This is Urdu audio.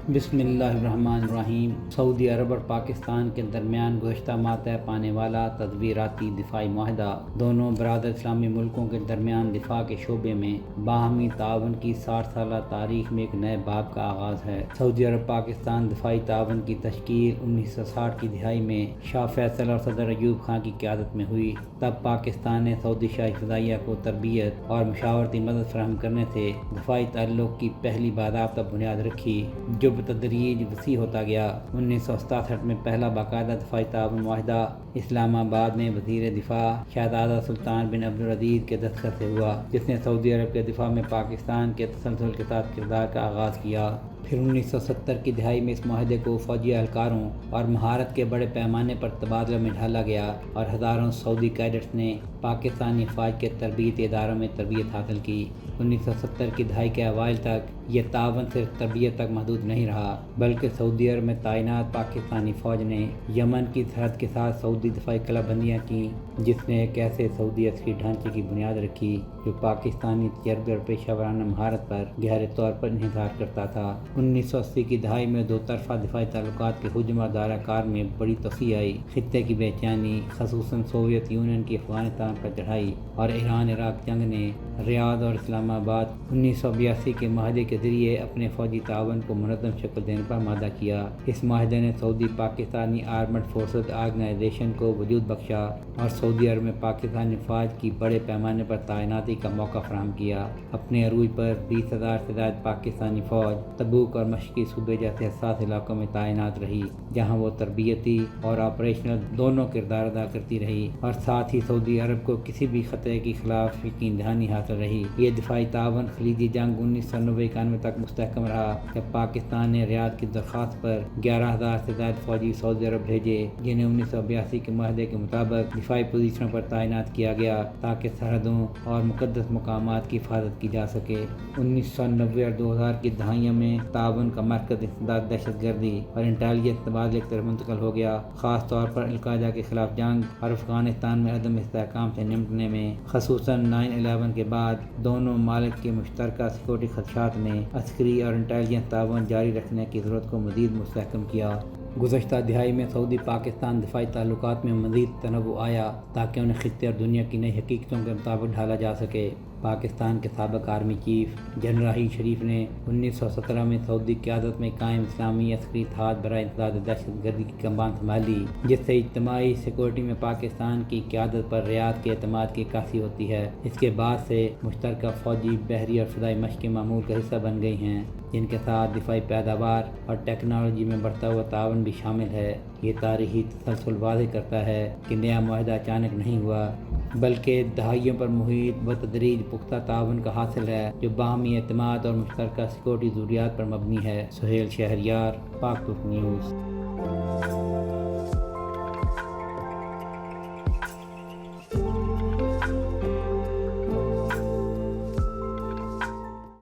بسم اللہ الرحمن الرحیم۔ سعودی عرب اور پاکستان کے درمیان گزشتہ ماہ طے پانے والا تدبیراتی دفاعی معاہدہ دونوں برادر اسلامی ملکوں کے درمیان دفاع کے شعبے میں باہمی تعاون کی 60 سالہ تاریخ میں ایک نئے باب کا آغاز ہے۔ سعودی عرب پاکستان دفاعی تعاون کی تشکیل 1960 کی دہائی میں شاہ فیصل اور صدر ایوب خان کی قیادت میں ہوئی۔ تب پاکستان نے سعودی شاہی فضائیہ کو تربیت اور مشاورتی مدد فراہم کرنے سے دفاعی تعلق کی پہلی باضابطہ بنیاد رکھی، جو بتدریج وسیع ہوتا گیا۔ 1967 میں پہلا باقاعدہ دفاعی تعاون معاہدہ اسلام آباد میں وزیر دفاع شہزادہ سلطان بن عبدالعزیز کے دستخط سے ہوا، جس نے سعودی عرب کے دفاع میں پاکستان کے تسلسل کے ساتھ کردار کا آغاز کیا۔ پھر 1970 کی دہائی میں اس معاہدے کو فوجی اہلکاروں اور مہارت کے بڑے پیمانے پر تبادلہ میں ڈھالا گیا اور ہزاروں سعودی کیڈٹس نے پاکستانی افواج کے تربیتی اداروں میں تربیت حاصل کی۔ 1970 کی دہائی کے اوائل تک یہ تعاون صرف تربیت تک محدود نہیں رہا، بلکہ سعودی عرب میں تعینات پاکستانی فوج نے یمن کی سرحد کے ساتھ سعودی دفاعی کلہ بندیاں کیں، جس نے ایک ایسے سعودی عسکری ڈھانچے کی بنیاد رکھی جو پاکستانی تجربے اور پیشہ ورانہ مہارت پر گہرے طور پر انحصار کرتا تھا۔ 1980 کی دہائی میں دو طرفہ دفاعی تعلقات کے حجم اور دائرہ کار میں بڑی توسیع آئی۔ خطے کی بے چینی، خصوصاً سوویت یونین کی افغانستان پر چڑھائی اور ایران عراق جنگ نے ریاض اور اسلام آباد 1982 کے معاہدے کے ذریعے اپنے فوجی تعاون کو منظم شکل دینے پر آمادہ کیا۔ اس معاہدے نے سعودی پاکستانی آرمڈ فورسز آرگنائزیشن کو وجود بخشا اور سعودی عرب میں پاکستانی فوج کی بڑے پیمانے پر تعیناتی کا موقع فراہم کیا۔ اپنے عروج پر 20,000 سے زائد پاکستانی فوج تبوک اور مشرقی صوبے جیسے حساس علاقوں میں تعینات رہی، جہاں وہ تربیتی اور آپریشنل دونوں کردار ادا کرتی رہی، اور ساتھ ہی سعودی عرب کو کسی بھی خطرے کے خلاف یقین دہانی حاصل رہی۔ یہ دفاعی تعاون خلیجی جنگ 1990-91 تک مستحکم رہا، جب پاکستان نے ریاض کی درخواست پر 11,000 سے زائد فوجی سعودی عرب بھیجے، جنہیں 1982 کے معاہدے کے مطابق دفاعی پوزیشنوں پر تعینات کیا گیا تاکہ سرحدوں اور مقدس مقامات کی حفاظت کی جا سکے۔ 1990 اور 2000 کی دہائیوں میں تعاون کا مرکز انسداد دہشت گردی اور انٹیلیجنس تبادلے کی طرف منتقل ہو گیا، خاص طور پر القاعدہ کے خلاف جنگ اور افغانستان میں عدم استحکام سے نمٹنے میں۔ خصوصاً 9/11 کے بعد دونوں ممالک کے مشترکہ سیکورٹی خدشات نے عسکری اور انٹیلیجنس تعاون جاری رکھنے کی ضرورت کو مزید مستحکم کیا۔ گزشتہ دہائی میں سعودی پاکستان دفاعی تعلقات میں مزید تنوع آیا تاکہ انہیں خطے اور دنیا کی نئی حقیقتوں کے مطابق ڈھالا جا سکے۔ پاکستان کے سابق army chief general Raheel Sharif نے 1917 میں سعودی قیادت میں قائم اسلامی عسکری اتحاد برائے انسداد دہشت گردی کی کمان سنبھالی، جس سے اجتماعی سیکورٹی میں پاکستان کی قیادت پر ریاض کے اعتماد کی عکاسی ہوتی ہے۔ اس کے بعد سے مشترکہ فوجی، بحری اور فضائی مشقیں معمول کا حصہ بن گئی ہیں، جن کے ساتھ دفاعی پیداوار اور ٹیکنالوجی میں بڑھتا ہوا تعاون بھی شامل ہے۔ یہ تاریخی تسلسل واضح کرتا ہے کہ نیا معاہدہ اچانک نہیں ہوا، بلکہ دہائیوں پر محیط بتدریج پختہ تعاون کا حاصل ہے، جو باہمی اعتماد اور مشترکہ سیکورٹی ضروریات پر مبنی ہے۔ سہیل شہریار، پاک ترک نیوز۔